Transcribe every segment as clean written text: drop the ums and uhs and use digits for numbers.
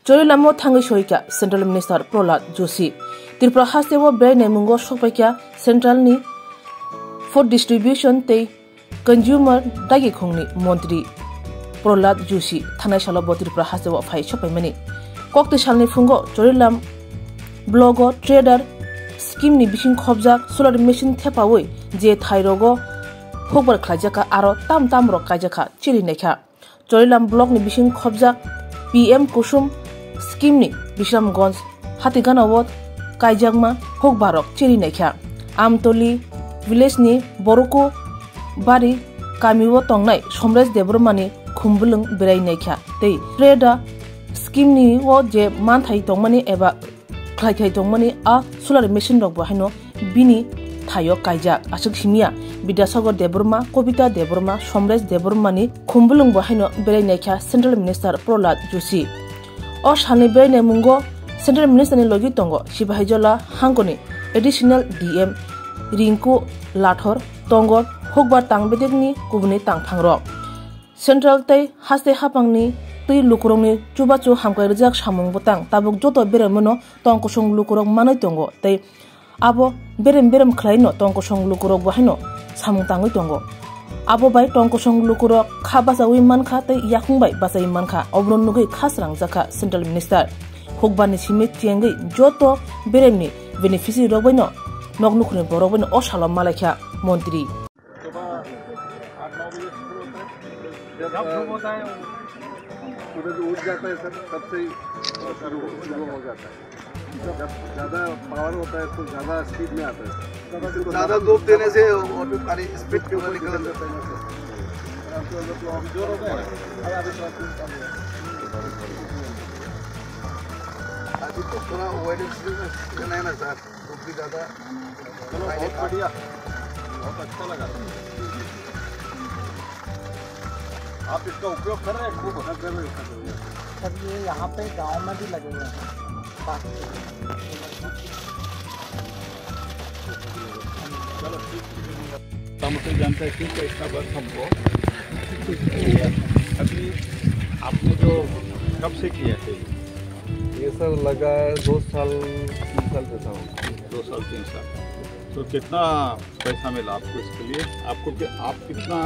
Chorilamo Tangi Shoika, Central Minister Prahlad Joshi. Tripura Hastewo Bre Nemungo Shopakya Central ni Food Distribution Te Consumer Dagi Khongni Montri Prahlad Joshi Thanai Shalabo Tripura Hastewo Phai Shopamani. Kokti Shalni Fungo Chorilam Blogo Trader Scheme ni Bishin Khobjak Solar Machine Thepawoi Je Thairogo Hokbar Klajaka Aro Tam Tam Ro Kajaka Chili Nekha Chorilam Blog ni Bishin Khobjak PM Kusum Scheme ni Bishamgons Hatigana Ward Kaijagma Hokbarok Chili Nekha Amtoli Village ni Boruko Bari Kamiwo Tongnai Somres Debromani Kumbulung Berai Nekha Te Trader Scheme ni wo je manthai tongmani eba khlaithai tongmani a solar machine rok bahino bini thayo kaijak asuk himia Bidyasagar Debroma Kobita Debroma Somres Debromani Kumbulung bahino berai nekha Central Minister Prahlad Joshi o shalni berai ne mungo Central Minister ni logi tongo Sibahijola Hangkoni additional DM Rinku Lathor Tongor Hokbar Tangbedekni Kubuni Tangphangrok Central tai haste hapangni tui lukurongni chubachu hamkai rijak samung botang tabuk joto beremono tongkosong lukurok manai tongo tei abo berem khlaino tongkosong lukurok bahino samung tangoi tongo abo bai tongkosong lukurok kha basawi mankha tei yakungbai basai mankha obron nugai khasrang jaka Central Minister hokbani simi tiengai joto beremni beneficiary rokbaino noknukhni borokbaino osalo malaikha montri सूरज उठ जाता है sir तब से ही शुरू हो जाता है जब ज़्यादा पावर होता है तो ज़्यादा स्पीड में आता है ज़्यादा धूप देने से पानी स्पीड के ऊपर निकल जाता है जोर होता है अभी तो थोड़ा अवॉइडेंस है ना सर धूप भी ज़्यादा बहुत बढ़िया बहुत अच्छा लगा आप इसका उपयोग कर रहे हैं खूब कर रहे हैं सर ये यहाँ पे गांव में भी लगे हुए हैं चलो ठीक है जानते हैं क्यों इतना वर्क हमको अभी आपने जो कब से किया है ये सर लगा है 2 साल 3 साल जैसा हो 2 साल 3 साल तो कितना पैसा मिला आपको इसके लिए आपको आप कितना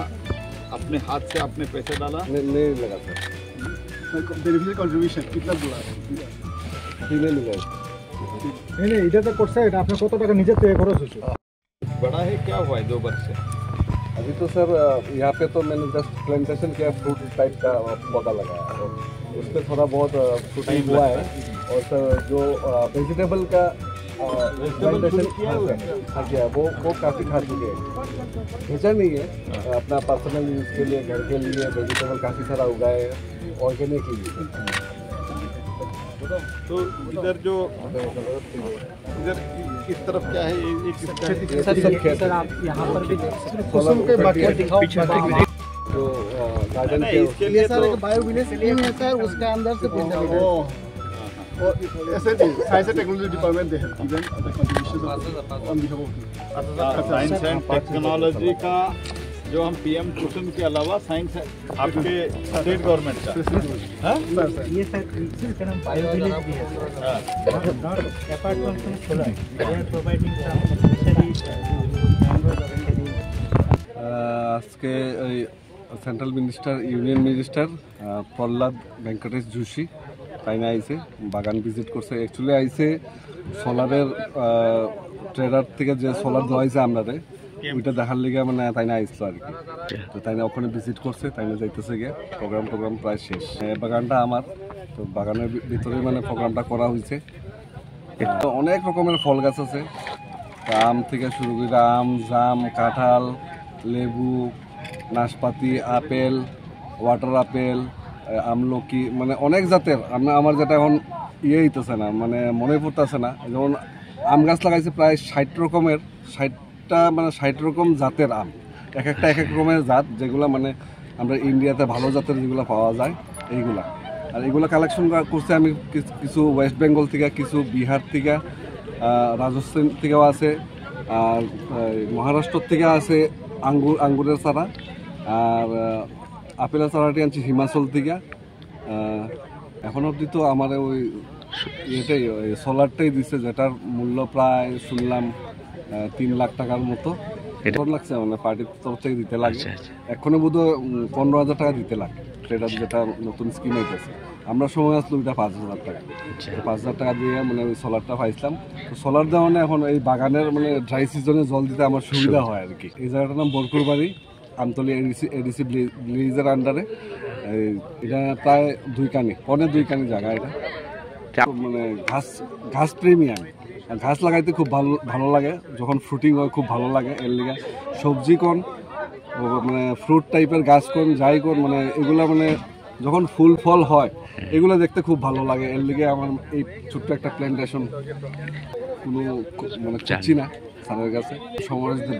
अपने हाथ से आपने पैसे डाला नहीं लगा सर बेनिफिशियल कंट्रीब्यूशन कितना मिला नहीं मिला नहीं इधर तक कोर्स है आपने কত টাকা নিজে থেকে খরচ হয়েছে बड़ा है क्या हुआ है 2 वर्ष से अभी तो सर यहाँ पे तो मैंने जस्ट प्लांटेशन किया फ्रूट टाइप का पौधा लगाया और उस पर थोड़ा बहुत फ्रूटिंग हुआ है और सर जो वेजिटेबल का प्लांटेशन किया वो काफ़ी खा चुके हैं भेजा नहीं है अपना पर्सनल यूज़ के लिए घर के लिए वेजिटेबल काफ़ी सारा उगाए हैं ऑर्गेनिक ही तो इधर जो इधर इस तरफ क्या है सर आप यहाँ पर भी जो गार्डन के इसके लिए सर एक बायो विलेज स्कीम है सर उसके अंदर से साइंस एंड टेक्नोलॉजी डिपार्टमेंट दे हैं even the contributions on behalf of science and technology का जो हम पीएम कुसुम के अलावा साइंस आपके स्टेट गवर्नमेंट का हां सर ये सर इसका नाम बायो विलेज भी है अपार्टमेंट में खोला है दे आर प्रोवाइडिंग सम আজকে central minister union minister Prahlad Venkatesh Joshi তাইনা আইছে বাগান ভিজিট করছে অ্যাকচুয়ালি আইছে সোলারের ট্রেডার থেকে যে সোলার দেওয়া হয়েছে আপনাদের ওইটা দেখার লিগে মানে তাইনা আইসলো আর কি তো তাইনা ওখানে ভিজিট করছে তাইনা যাইতেছে গিয়ে প্রোগ্রাম প্রায় শেষ বাগানটা আমার তো বাগানের ভিতরে মানে প্রোগ্রামটা করা হয়েছে অনেক রকমের ফল গাছ আছে আম থেকে শুরু করে আম জাম কাঁঠাল লেবু নাশপাতি আপেল ওয়াটার আপেল আমলকি মানে অনেক জাতের আমার যেটা এখন ইয়ে হইতেছে না মানে মনে পড়তেছে না যেমন আম গাছ লাগাইছে প্রায় 60 রকমের 60টা মানে 60 রকম জাতের আম এক একটা এক এক রকমের জাত যেগুলো মানে আমরা ইন্ডিয়াতে ভালো জাতের যেগুলো পাওয়া যায় এইগুলা আর এগুলো কালেকশন করছে আমি কিছু ওয়েস্ট বেঙ্গল থেকে কিছু বিহার থেকে রাজস্থান থেকেও আছে আর মহারাষ্ট্র থেকে আছে আঙ্গুরের চারা আর আপেলের চারাটি আনছি হিমাচল থেকে এখন অবধি তো আমার ওই এটাই ওই সোলারটাই দিচ্ছে, যেটার মূল্য প্রায় শুনলাম 3 লাখ টাকার মতো লাগছে, মানে পার্টির তরফ থেকে দিতে লাগে। এখনো বোধহয় 15,000 টাকা দিতে লাগে, সেটা যেটা নতুন স্কিম আইতেছে। আমরা সময় আসলো ওইটা 5,000 টাকা, 5,000 টাকা দিয়ে মানে ওই সোলারটা পাইছিলাম। তো সোলার দেওয়া মানে এখন এই বাগানের মানে ড্রাই সিজনে জল দিতে আমার সুবিধা হয় আর কি। এই জায়গাটার নাম বরকুর বাড়ি, আমতলী এডিসি ব্লিজের আন্ডারে। এটা প্রায় 2 কানি, 2.5 কানি জায়গা। এটা মানে ঘাস প্রেমী আমি, ঘাস লাগাইতে খুব ভালো লাগে, যখন ফ্রুটিং হয় খুব ভালো লাগে। এর লিগে সবজি কোন মানে ফ্রুট টাইপের গাছ কোন যাই কোন মানে এগুলা মানে যখন ফুল ফল হয় এগুলো দেখতে খুব ভালো লাগে। এর লিগে আমার এই ছোট্ট একটা প্ল্যান্টেশন কোনো মানে খুঁজছি না স্যারের কাছে। সমরেশদের